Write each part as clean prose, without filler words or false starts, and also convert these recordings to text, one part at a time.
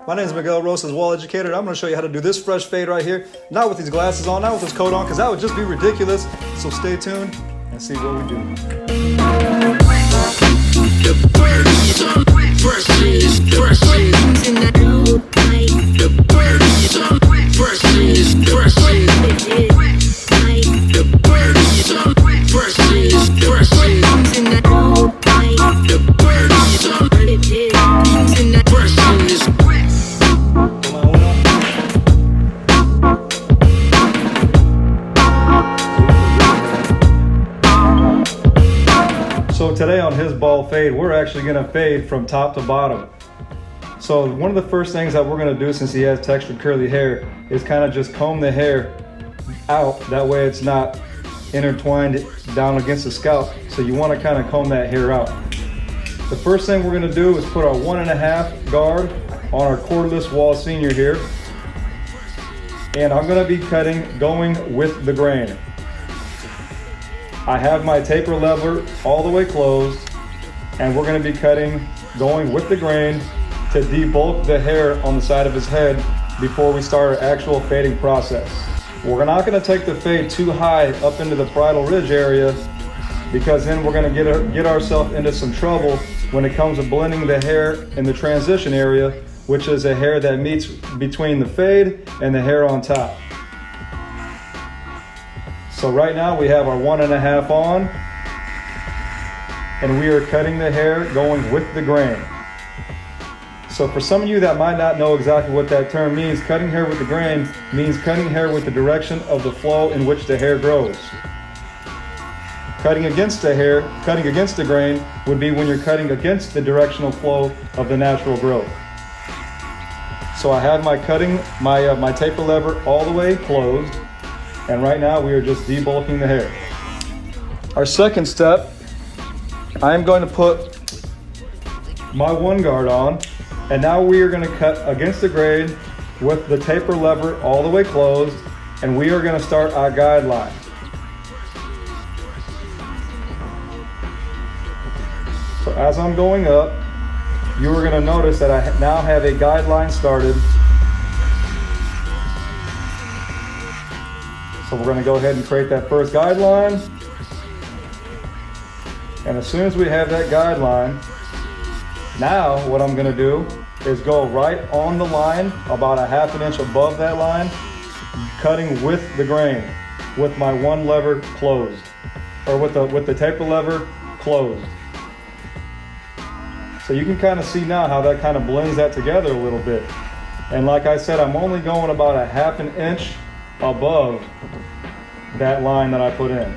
My name is Miguel Rosas, Wahl educator, and I'm going to show you how to do this fresh fade right here. Not with these glasses on, not with this coat on, because that would just be ridiculous. So stay tuned and see what we do. So today on his ball fade, we're actually going to fade from top to bottom. So one of the first things that we're going to do, since he has textured curly hair, is kind of just comb the hair out. That way it's not intertwined down against the scalp. So you want to kind of comb that hair out. The first thing we're going to do is put our 1.5 guard on our cordless Wahl Senior here. And I'm going to be cutting going with the grain. I have my taper lever all the way closed, and we're going to be cutting going with the grain to debulk the hair on the side of his head before we start our actual fading process. We're not going to take the fade too high up into the parietal ridge area, because then we're going to get ourselves into some trouble when it comes to blending the hair in the transition area, which is a hair that meets between the fade and the hair on top. So right now we have our 1.5 on, and we are cutting the hair going with the grain. So for some of you that might not know exactly what that term means, cutting hair with the grain means cutting hair with the direction of the flow in which the hair grows. Cutting against the hair, cutting against the grain would be when you're cutting against the directional flow of the natural growth. So I have my my taper lever all the way closed. And right now we are just debulking the hair. Our second step, I am going to put my 1 guard on, and now we are going to cut against the grain with the taper lever all the way closed, and we are going to start our guideline. So as I'm going up, you are going to notice that I now have a guideline started. So we're going to go ahead and create that first guideline. And as soon as we have that guideline, now what I'm going to do is go right on the line, about a 1/2 inch above that line, cutting with the grain, with my 1 lever closed, or with the taper lever closed. So you can kind of see now how that kind of blends that together a little bit. And like I said, I'm only going about a 1/2 inch above that line that I put in.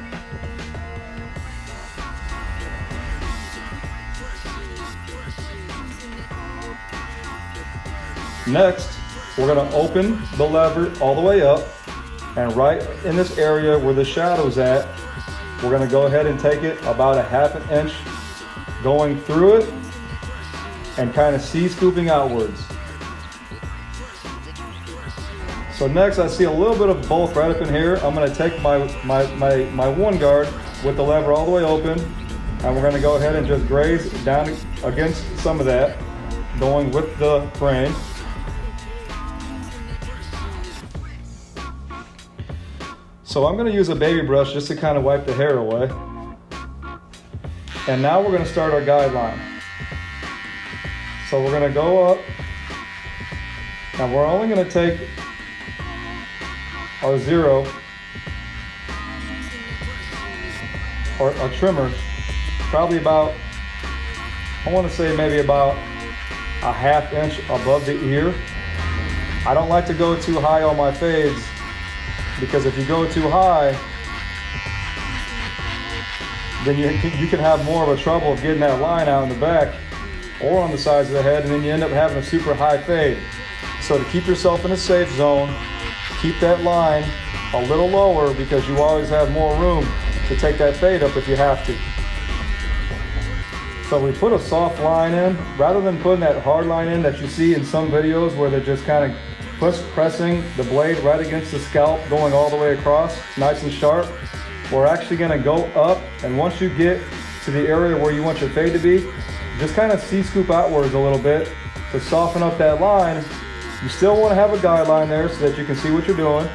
Next, we're going to open the lever all the way up, and right in this area where the shadow's at, we're going to go ahead and take it about a 1/2 inch going through it and kind of C-scooping outwards. So next, I see a little bit of bulk right up in here. I'm going to take my 1 guard with the lever all the way open, and we're going to go ahead and just graze down against some of that, going with the grain. So I'm going to use a baby brush just to kind of wipe the hair away. And now we're going to start our guideline. So we're going to go up, and we're only going to take our 0 or a trimmer, probably about, I want to say maybe about a 1/2 inch above the ear. I don't like to go too high on my fades, because if you go too high, then you can have more of a trouble of getting that line out in the back or on the sides of the head, and then you end up having a super high fade. So to keep yourself in a safe zone, keep that line a little lower, because you always have more room to take that fade up if you have to. So we put a soft line in, rather than putting that hard line in that you see in some videos where they're just kind of pressing the blade right against the scalp, going all the way across, nice and sharp. We're actually going to go up, and once you get to the area where you want your fade to be, just kind of C-scoop outwards a little bit to soften up that line. You still want to have a guideline there so that you can see what you're doing,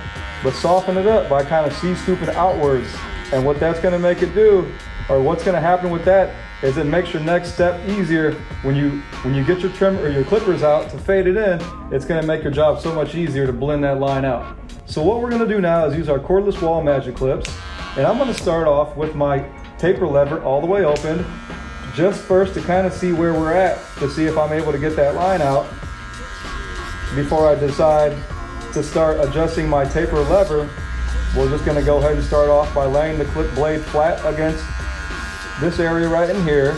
but soften it up by kind of C-scooping outwards. And what that's going to make it do, or what's going to happen with that, is it makes your next step easier. When you get your trim or your clippers out to fade it in, it's going to make your job so much easier to blend that line out. So what we're going to do now is use our cordless Wahl magic clips, and I'm going to start off with my taper lever all the way open, just first to kind of see where we're at, to see if I'm able to get that line out before I decide to start adjusting my taper lever. We're just going to go ahead and start off by laying the clip blade flat against this area right in here,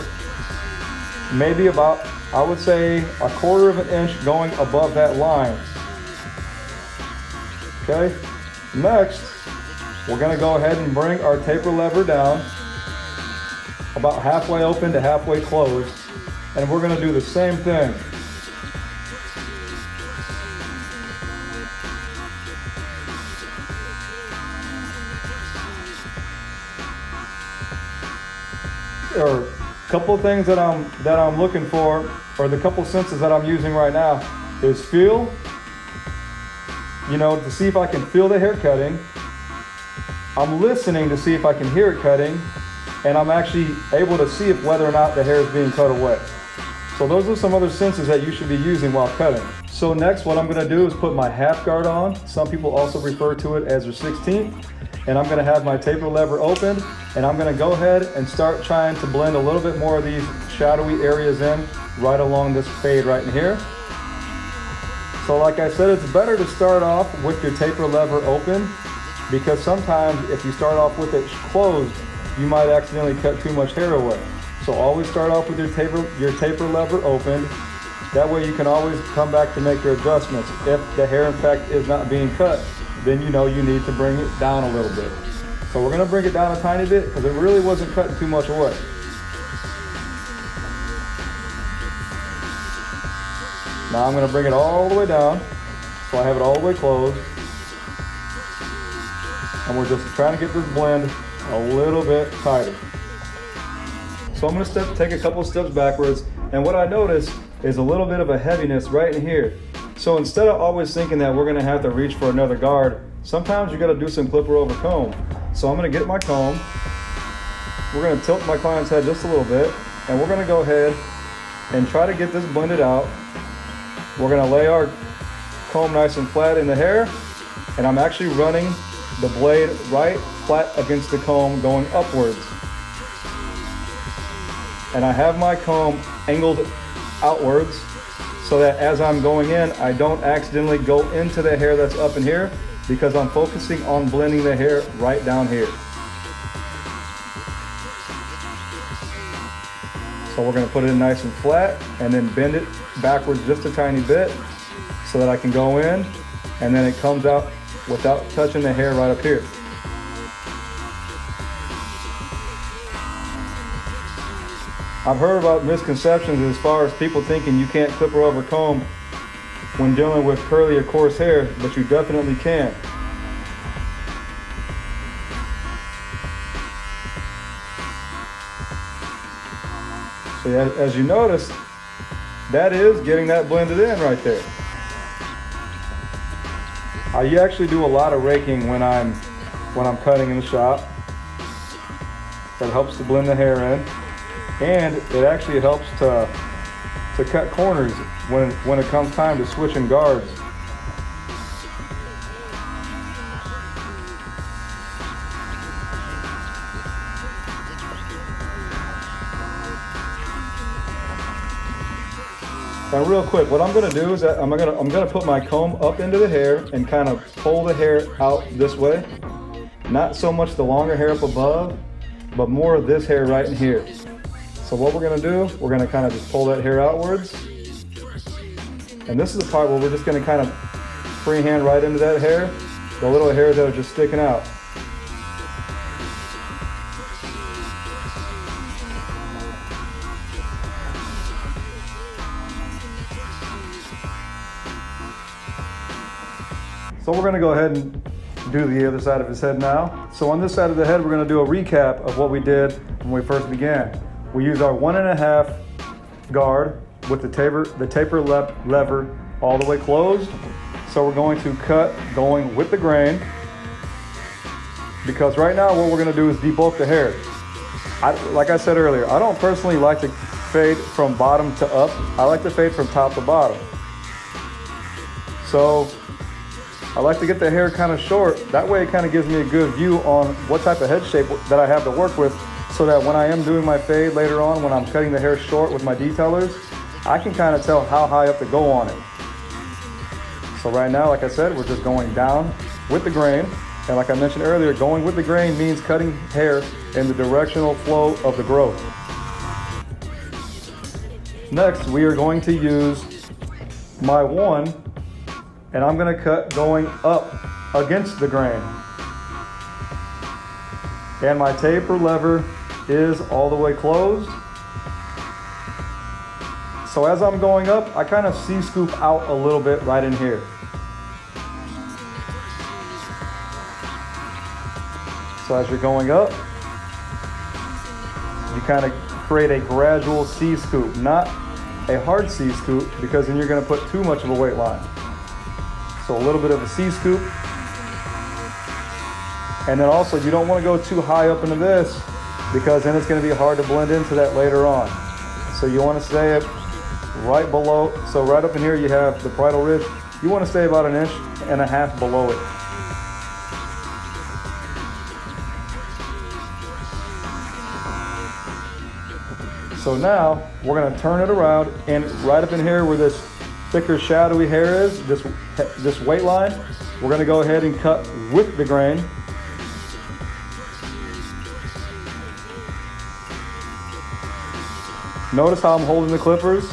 maybe about, I would say, 1/4 of an inch going above that line. Okay, next we're going to go ahead and bring our taper lever down about halfway open to halfway closed, and we're going to do the same thing. There are a couple of things that I'm looking for, or the couple senses that I'm using right now, is feel, to see if I can feel the hair cutting. I'm listening to see if I can hear it cutting, and I'm actually able to see if whether or not the hair is being cut away. So those are some other senses that you should be using while cutting. So next, what I'm going to do is put my half guard on. Some people also refer to it as their 16th. And I'm going to have my taper lever open, and I'm going to go ahead and start trying to blend a little bit more of these shadowy areas in right along this fade right in here. So like I said, it's better to start off with your taper lever open, because sometimes if you start off with it closed, you might accidentally cut too much hair away. So always start off with your taper lever open. That way you can always come back to make your adjustments. If the hair in fact is not being cut, then you know you need to bring it down a little bit. So we're gonna bring it down a tiny bit because it really wasn't cutting too much away. Now I'm gonna bring it all the way down, so I have it all the way closed. And we're just trying to get this blend a little bit tighter. So I'm gonna take a couple of steps backwards, and what I notice is a little bit of a heaviness right in here. So instead of always thinking that we're gonna have to reach for another guard, sometimes you gotta do some clipper over comb. So I'm gonna get my comb, we're gonna tilt my client's head just a little bit, and we're gonna go ahead and try to get this blended out. We're gonna lay our comb nice and flat in the hair, and I'm actually running the blade right flat against the comb going upwards. And I have my comb angled outwards, so that as I'm going in, I don't accidentally go into the hair that's up in here, because I'm focusing on blending the hair right down here. So we're gonna put it in nice and flat and then bend it backwards just a tiny bit so that I can go in, and then it comes out without touching the hair right up here. I've heard about misconceptions as far as people thinking you can't clipper over comb when dealing with curly or coarse hair, but you definitely can. So as you notice, that is getting that blended in right there. I actually do a lot of raking when I'm cutting in the shop. That helps to blend the hair in. And it actually helps to cut corners when it comes time to switching guards. Now real quick, what I'm gonna do is that I'm gonna put my comb up into the hair and kind of pull the hair out this way. Not so much the longer hair up above, but more of this hair right in here. So what we're gonna do, we're gonna kind of just pull that hair outwards. And this is the part where we're just gonna kind of freehand right into that hair, the little hairs that are just sticking out. So we're gonna go ahead and do the other side of his head now. So on this side of the head, we're gonna do a recap of what we did when we first began. We used our 1.5 guard with the taper lever all the way closed. So we're going to cut going with the grain, because right now what we're going to do is debulk the hair. Like I said earlier, I don't personally like to fade from bottom to up. I like to fade from top to bottom. So I like to get the hair kind of short. That way it kind of gives me a good view on what type of head shape that I have to work with, so that when I am doing my fade later on, when I'm cutting the hair short with my detailers, I can kind of tell how high up to go on it. So right now, like I said, we're just going down with the grain. And like I mentioned earlier, going with the grain means cutting hair in the directional flow of the growth. Next, we are going to use my one, and I'm going to cut going up against the grain. And my taper lever is all the way closed. So as I'm going up, I kind of C-scoop out a little bit right in here. So as you're going up, you kind of create a gradual C-scoop, not a hard C-scoop, because then you're going to put too much of a weight line. So a little bit of a C-scoop. And then also you don't want to go too high up into this, because then it's going to be hard to blend into that later on. So you want to stay right below. So right up in here you have the parietal ridge. You want to stay about 1.5 inches below it. So now we're going to turn it around, and right up in here where this thicker shadowy hair is, this weight line, we're going to go ahead and cut with the grain. Notice how I'm holding the clippers.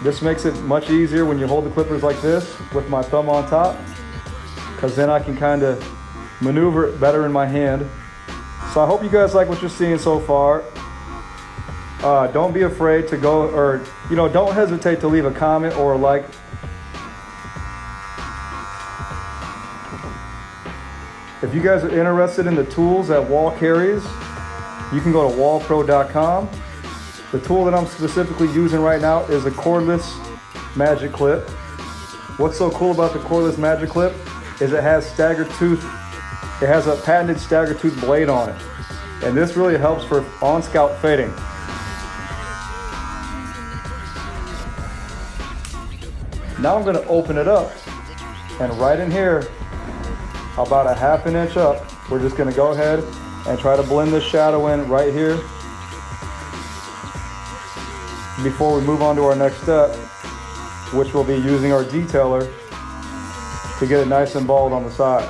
This makes it much easier when you hold the clippers like this with my thumb on top, because then I can kind of maneuver it better in my hand. So I hope you guys like what you're seeing so far. Don't be afraid to go, or don't hesitate to leave a comment or a like. If you guys are interested in the tools that Wahl carries, you can go to wahlpro.com. The tool that I'm specifically using right now is a cordless magic clip. What's so cool about the cordless magic clip is it has staggered tooth. It has a patented staggered tooth blade on it, and this really helps for on-scalp fading. Now I'm going to open it up, and right in here, about 1/2 inch up, we're just going to go ahead and try to blend this shadow in right here before we move on to our next step, which will be using our detailer to get it nice and bald on the side.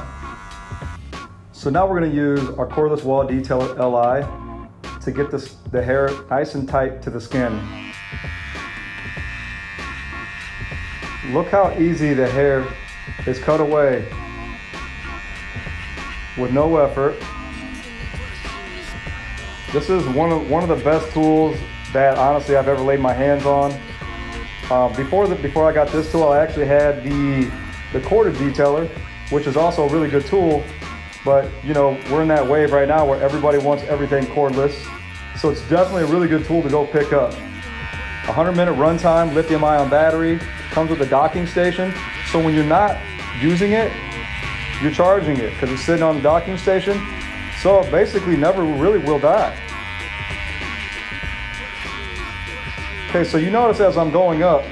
So now we're going to use our cordless Wahl detailer LI to get the hair nice and tight to the skin. Look how easy the hair is cut away with no effort. This is one of the best tools that honestly I've ever laid my hands on. Before I got this tool, I actually had the corded detailer, which is also a really good tool. But we're in that wave right now where everybody wants everything cordless. So it's definitely a really good tool to go pick up. 100-minute runtime, lithium-ion battery, comes with a docking station. So when you're not using it, you're charging it because it's sitting on the docking station. So it basically never really will die. Okay, so you notice as I'm going up,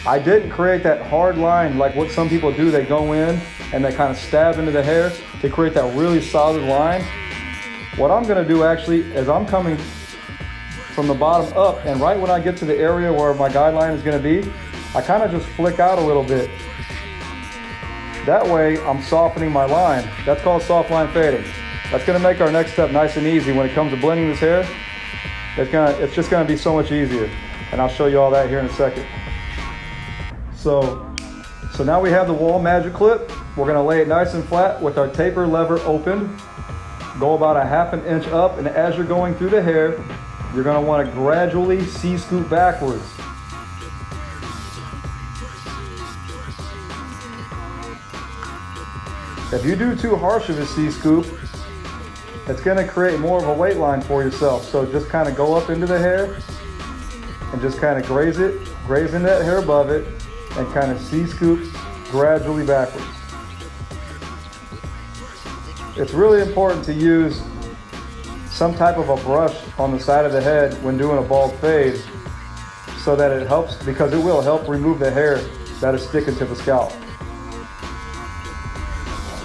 I didn't create that hard line like what some people do. They go in and they kind of stab into the hair to create that really solid line. What I'm gonna do actually is I'm coming from the bottom up, and right when I get to the area where my guideline is gonna be, I kind of just flick out a little bit. That way I'm softening my line. That's called soft line fading. That's gonna make our next step nice and easy. When it comes to blending this hair, it's just gonna be so much easier. And I'll show you all that here in a second. So now we have the Wahl magic clip. We're gonna lay it nice and flat with our taper lever open. Go about 1/2 inch up, and as you're going through the hair, you're gonna wanna gradually C-scoop backwards. If you do too harsh of a C-scoop, it's gonna create more of a weight line for yourself. So just kind of go up into the hair and just kind of grazing that hair above it, and kind of C-scoop gradually backwards. It's really important to use some type of a brush on the side of the head when doing a bald fade, so that it helps, because it will help remove the hair that is sticking to the scalp.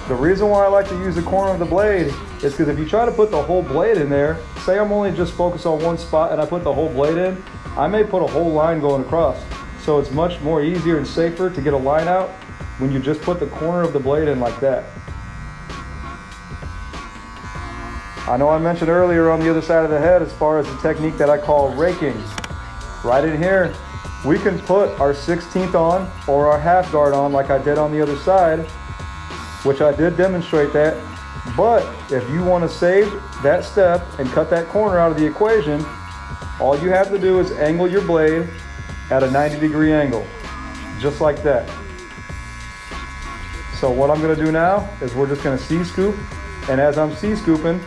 The reason why I like to use the corner of the blade is because if you try to put the whole blade in there, say I'm only just focused on one spot and I put the whole blade in, I may put a whole line going across. So it's much more easier and safer to get a line out when you just put the corner of the blade in like that. I know I mentioned earlier on the other side of the head as far as the technique that I call raking. Right in here, we can put our 16th on or our half guard on like I did on the other side, which I did demonstrate that. But if you want to save that step and cut that corner out of the equation, all you have to do is angle your blade at a 90-degree angle, just like that. So what I'm going to do now is we're just going to C-scoop, and as I'm C-scooping,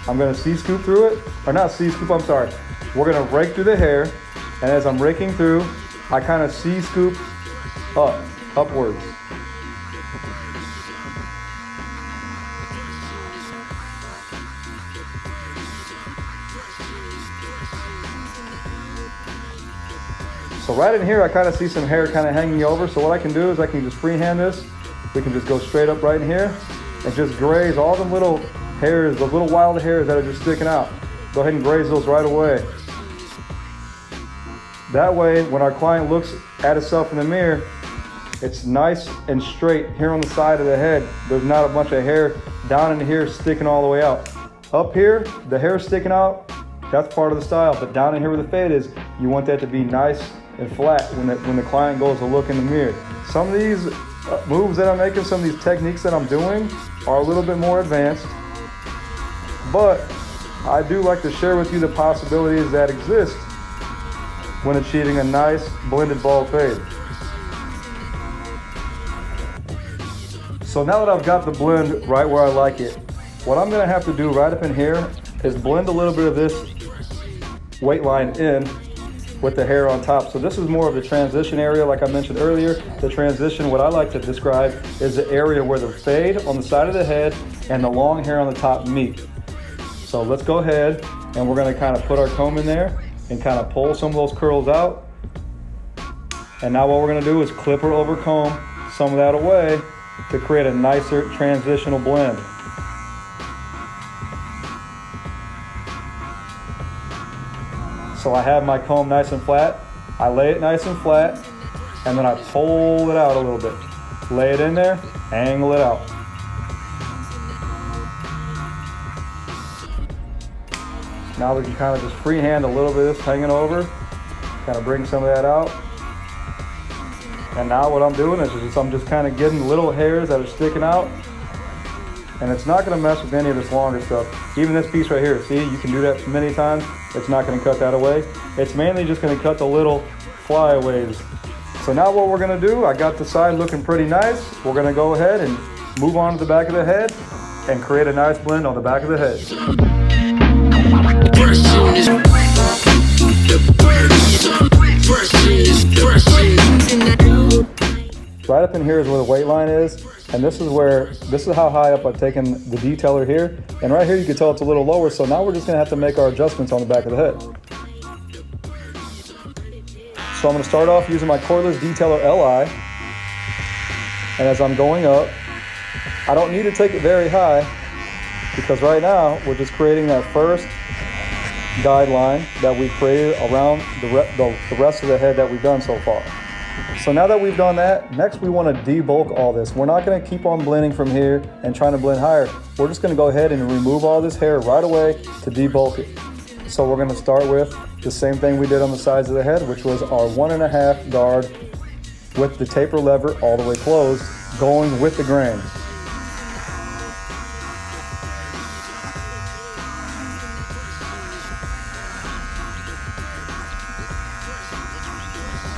I'm going to C-scoop through it, or not C-scoop, I'm sorry. We're going to rake through the hair, and as I'm raking through, I kind of C-scoop upwards. So right in here, I kind of see some hair kind of hanging over. So what I can do is I can just freehand this. We can just go straight up right in here and just graze all the little hairs, the little wild hairs that are just sticking out. Go ahead and graze those right away. That way, when our client looks at itself in the mirror, it's nice and straight here on the side of the head. There's not a bunch of hair down in here sticking all the way out. Up here, the hair sticking out, that's part of the style. But down in here where the fade is, you want that to be nice and flat when the client goes to look in the mirror. Some of these moves that I'm making, some of these techniques that I'm doing are a little bit more advanced, but I do like to share with you the possibilities that exist when achieving a nice blended bald fade. So now that I've got the blend right where I like it, what I'm gonna have to do right up in here is blend a little bit of this weight line in with the hair on top. So this is more of the transition area, like I mentioned earlier. The transition, what I like to describe, is the area where the fade on the side of the head and the long hair on the top meet. So let's go ahead and we're gonna kind of put our comb in there and kind of pull some of those curls out. And now what we're gonna do is clip or over comb some of that away to create a nicer transitional blend. So I have my comb nice and flat. I lay it nice and flat, and then I pull it out a little bit. Lay it in there, angle it out. Now we can kind of just freehand a little bit of this hanging over, kind of bring some of that out. And now what I'm doing is I'm just kind of getting little hairs that are sticking out, and it's not going to mess with any of this longer stuff. Even this piece right here, see, you can do that many times. It's not going to cut that away. It's mainly just going to cut the little flyaways. So now what we're going to do, I got the side looking pretty nice. We're going to go ahead and move on to the back of the head and create a nice blend on the back of the head. Right up in here is where the weight line is, and this is how high up I've taken the detailer here. And right here you can tell it's a little lower, so now we're just gonna have to make our adjustments on the back of the head. So I'm gonna start off using my cordless detailer LI, and as I'm going up, I don't need to take it very high, because right now we're just creating that first guideline that we've created around the rest of the head that we've done so far. So now that we've done that, next we want to debulk all this. We're not going to keep on blending from here and trying to blend higher. We're just going to go ahead and remove all this hair right away to debulk it. So we're going to start with the same thing we did on the sides of the head, which was our 1.5 guard with the taper lever all the way closed, going with the grain.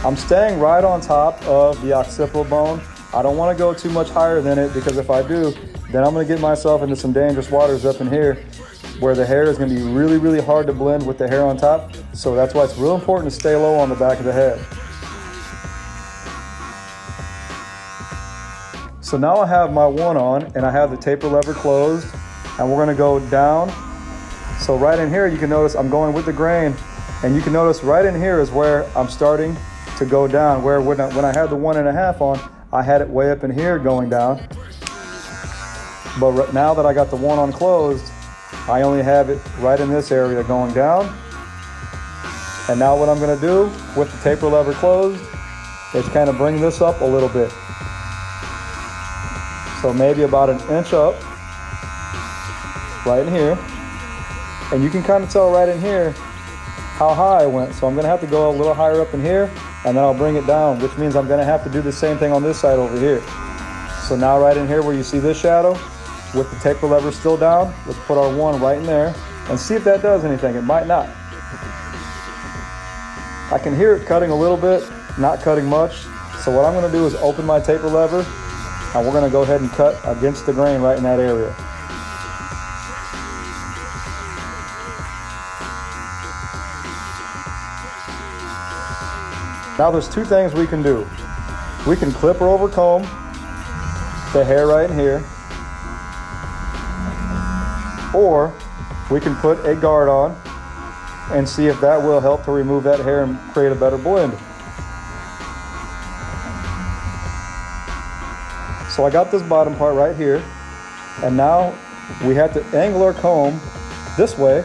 I'm staying right on top of the occipital bone. I don't want to go too much higher than it, because if I do, then I'm going to get myself into some dangerous waters up in here where the hair is going to be really, really hard to blend with the hair on top. So that's why it's real important to stay low on the back of the head. So now I have my one on and I have the taper lever closed, and we're going to go down. So right in here you can notice I'm going with the grain, and you can notice right in here is where I'm starting to go down, where when I had the 1.5 on, I had it way up in here going down. But now that I got the one on closed, I only have it right in this area going down. And now what I'm going to do with the taper lever closed is kind of bring this up a little bit. So maybe about 1 inch up, right in here. And you can kind of tell right in here how high I went. So I'm going to have to go a little higher up in here, and then I'll bring it down, which means I'm going to have to do the same thing on this side over here. So now right in here where you see this shadow, with the taper lever still down, let's put our one right in there and see if that does anything. It might not. I can hear it cutting a little bit, not cutting much. So what I'm going to do is open my taper lever, and we're going to go ahead and cut against the grain right in that area. Now there's two things we can do. We can clip or over comb the hair right in here, or we can put a guard on and see if that will help to remove that hair and create a better blend. So I got this bottom part right here, and now we have to angle our comb this way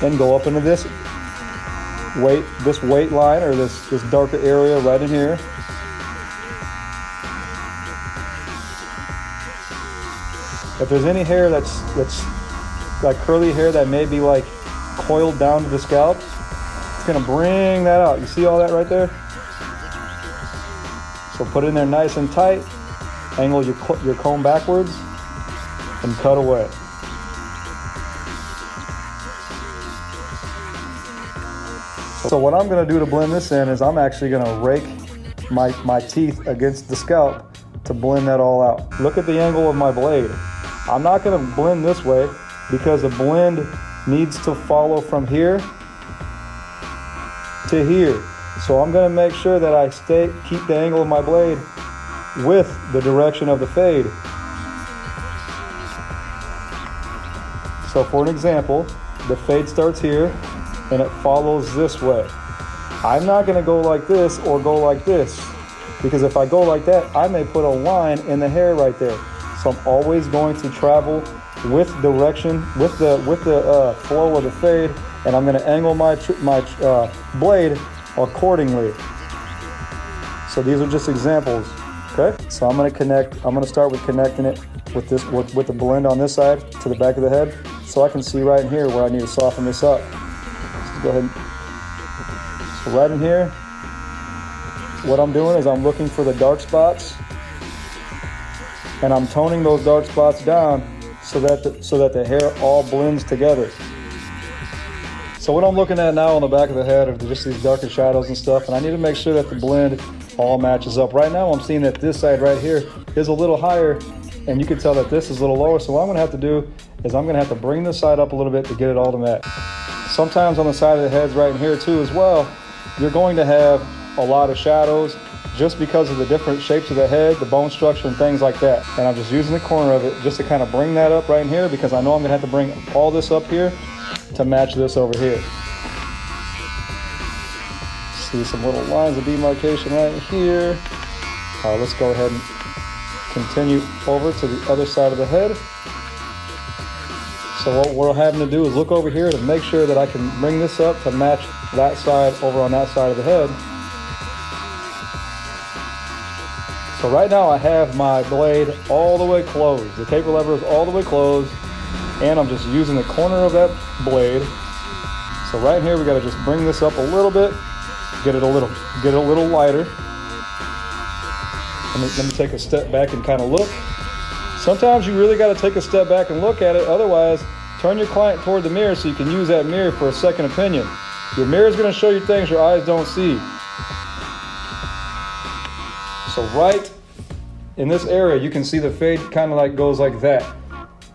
and go up into this weight line, or this darker area right in here. If there's any hair that's like curly hair that may be like coiled down to the scalp, it's gonna bring that out. You see all that right there? So put it in there nice and tight, angle your comb backwards, and cut away. So what I'm gonna do to blend this in is I'm actually gonna rake my teeth against the scalp to blend that all out. Look at the angle of my blade. I'm not gonna blend this way because the blend needs to follow from here to here. So I'm gonna make sure that I keep the angle of my blade with the direction of the fade. So for an example, the fade starts here and it follows this way. I'm not gonna go like this or go like this, because if I go like that, I may put a line in the hair right there. So I'm always going to travel with direction, with the flow of the fade, and I'm going to angle my blade accordingly. So these are just examples, okay? So I'm going to start with connecting it with the blend on this side to the back of the head, so I can see right in here where I need to soften this up. So go ahead. So right in here, what I'm doing is I'm looking for the dark spots, and I'm toning those dark spots down so that the hair all blends together. So what I'm looking at now on the back of the head are just these darker shadows and stuff, and I need to make sure that the blend all matches up. Right now I'm seeing that this side right here is a little higher, and you can tell that this is a little lower. So what I'm gonna have to do is I'm gonna have to bring this side up a little bit to get it all to match. Sometimes on the side of the heads right in here too as well, you're going to have a lot of shadows just because of the different shapes of the head, the bone structure, and things like that. And I'm just using the corner of it just to kind of bring that up right in here, because I know I'm gonna have to bring all this up here to match this over here. See some little lines of demarcation right here. All right, let's go ahead and continue over to the other side of the head. So what we're having to do is look over here to make sure that I can bring this up to match that side over on that side of the head. So right now I have my blade all the way closed. The taper lever is all the way closed, and I'm just using the corner of that blade. So right here we gotta just bring this up a little bit, get it a little lighter. Let me take a step back and kind of look. Sometimes you really gotta take a step back and look at it. Otherwise, turn your client toward the mirror so you can use that mirror for a second opinion. Your mirror is gonna show you things your eyes don't see. So right in this area, you can see the fade kind of like goes like that.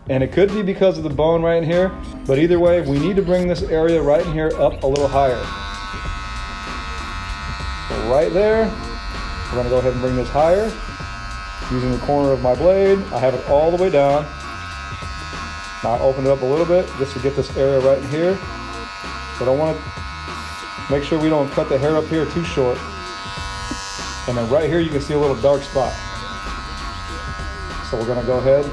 And it could be because of the bone right in here, but either way, we need to bring this area right in here up a little higher. So right there, we're gonna go ahead and bring this higher using the corner of my blade. I have it all the way down. Now I open it up a little bit just to get this area right in here. But I want to make sure we don't cut the hair up here too short. And then right here you can see a little dark spot. So we're gonna go ahead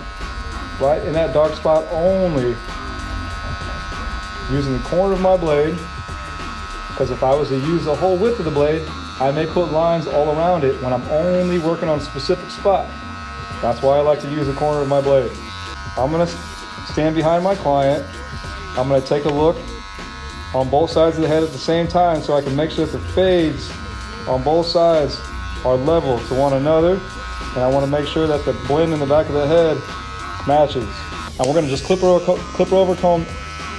right in that dark spot only, using the corner of my blade, because if I was to use the whole width of the blade, I may put lines all around it when I'm only working on a specific spot. That's why I like to use the corner of my blade. I'm gonna stand behind my client. I'm gonna take a look on both sides of the head at the same time so I can make sure that the fades on both sides are level to one another. And I wanna make sure that the blend in the back of the head matches. And we're gonna just clipper over comb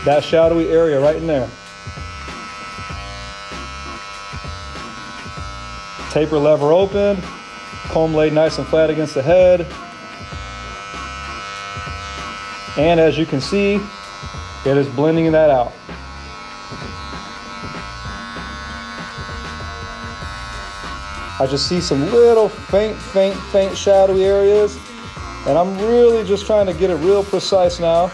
that shadowy area right in there. Taper lever open, comb laid nice and flat against the head. And as you can see, it is blending that out. I just see some little faint shadowy areas. And I'm really just trying to get it real precise now.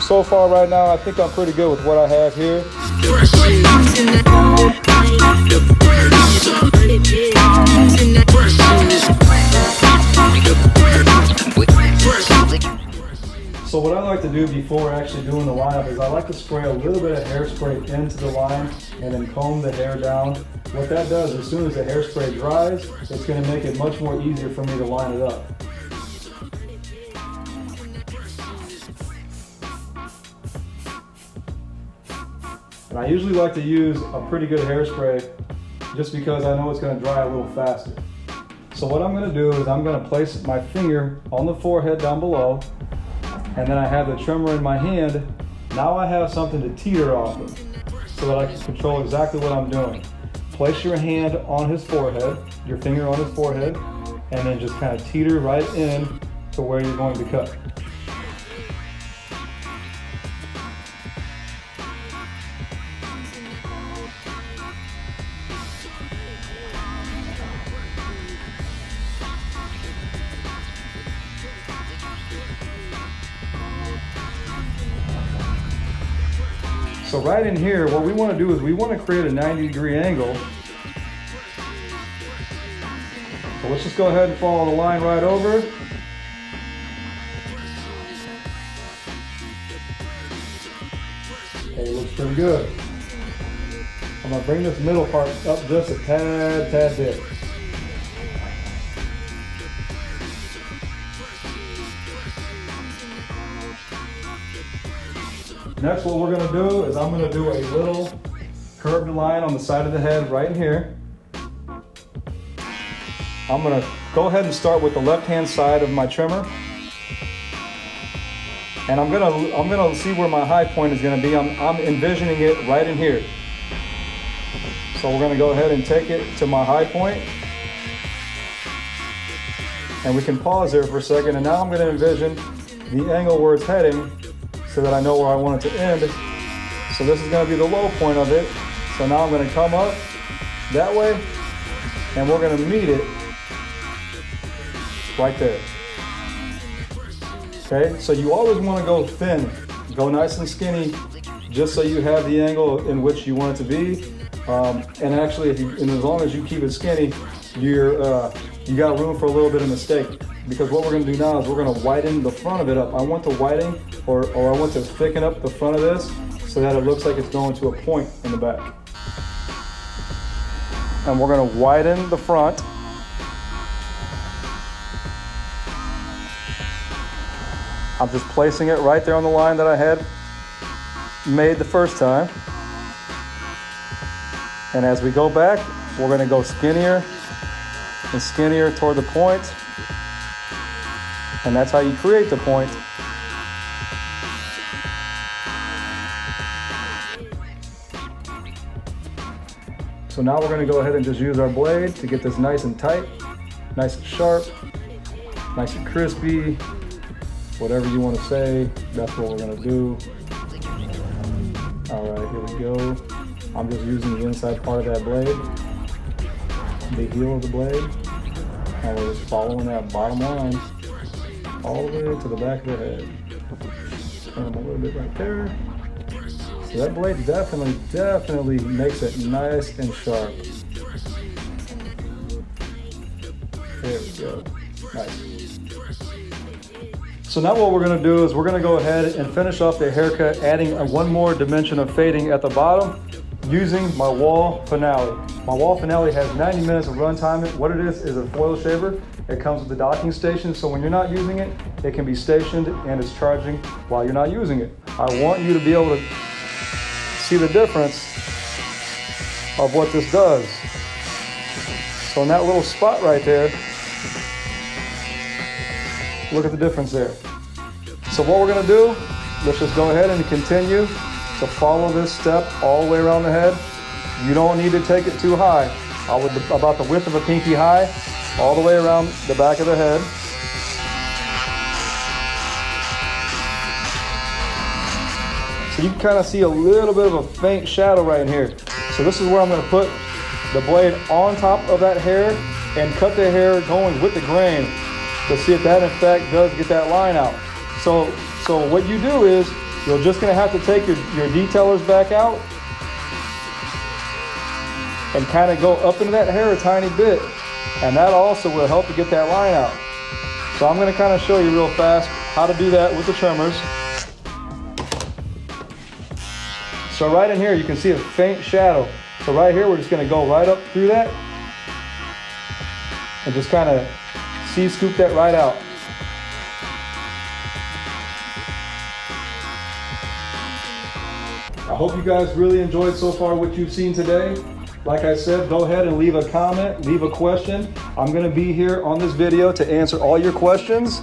So far right now, I think I'm pretty good with what I have here. So what I like to do before actually doing the lineup is I like to spray a little bit of hairspray into the line and then comb the hair down. What that does, as soon as the hairspray dries, it's going to make it much more easier for me to line it up. And I usually like to use a pretty good hairspray just because I know it's going to dry a little faster. So what I'm going to do is I'm going to place my finger on the forehead down below, and then I have the trimmer in my hand. Now I have something to teeter off of so that I can control exactly what I'm doing. Place your hand on his forehead, your finger on his forehead, and then just kind of teeter right in to where you're going to cut. So right in here, what we want to do is we want to create a 90-degree angle. So let's just go ahead and follow the line right over. Okay, it looks pretty good. I'm going to bring this middle part up just a tad bit. Next, what we're going to do is I'm going to do a little curved line on the side of the head right in here. I'm going to go ahead and start with the left-hand side of my trimmer. And I'm going to see where my high point is going to be. I'm envisioning it right in here. So we're going to go ahead and take it to my high point. And we can pause there for a second. And now I'm going to envision the angle where it's heading, so that I know where I want it to end. So this is going to be the low point of it. So now I'm going to come up that way, and we're going to meet it right there. Okay, so you always want to go thin, go nice and skinny, just so you have the angle in which you want it to be. And actually, and as long as you keep it skinny, you got room for a little bit of mistake. Because what we're going to do now is we're going to widen the front of it up. I want to widen, or I want to thicken up the front of this so that it looks like it's going to a point in the back. And we're going to widen the front. I'm just placing it right there on the line that I had made the first time. And as we go back, we're going to go skinnier and skinnier toward the point. And that's how you create the point. So now we're going to go ahead and just use our blade to get this nice and tight, nice and sharp. nice and crispy, whatever you want to say, that's what we're gonna do. All right, here we go. I'm just using the inside part of that blade, the heel of the blade, and we're just following that bottom line all the way to the back of the head. Turn them a little bit right there. So that blade definitely makes it nice and sharp. There we go. Nice. So now what we're going to do is we're going to go ahead and finish off the haircut, adding one more dimension of fading at the bottom using my Wahl finale. My Wahl finale has 90 minutes of run time. What it is a foil shaver. It comes with the docking station, so when you're not using it, it can be stationed and it's charging while you're not using it. I want you to be able to see the difference of what this does. So in that little spot right there, look at the difference there. So what we're gonna do, let's just go ahead and continue to follow this step all the way around the head. You don't need to take it too high. About the width of a pinky high, all the way around the back of the head. So you can kind of see a little bit of a faint shadow right in here. So this is where I'm gonna put the blade on top of that hair and cut the hair going with the grain to see if that in fact does get that line out. So what you do is you're just gonna have to take your detailers back out and kind of go up into that hair a tiny bit, and that also will help to get that line out. So I'm gonna kind of show you real fast how to do that with the trimmers. So right in here you can see a faint shadow. So right here we're just gonna go right up through that and just kind of scoop that right out. I hope you guys really enjoyed so far what you've seen today. Like I said, go ahead and leave a comment, leave a question. I'm gonna be here on this video to answer all your questions.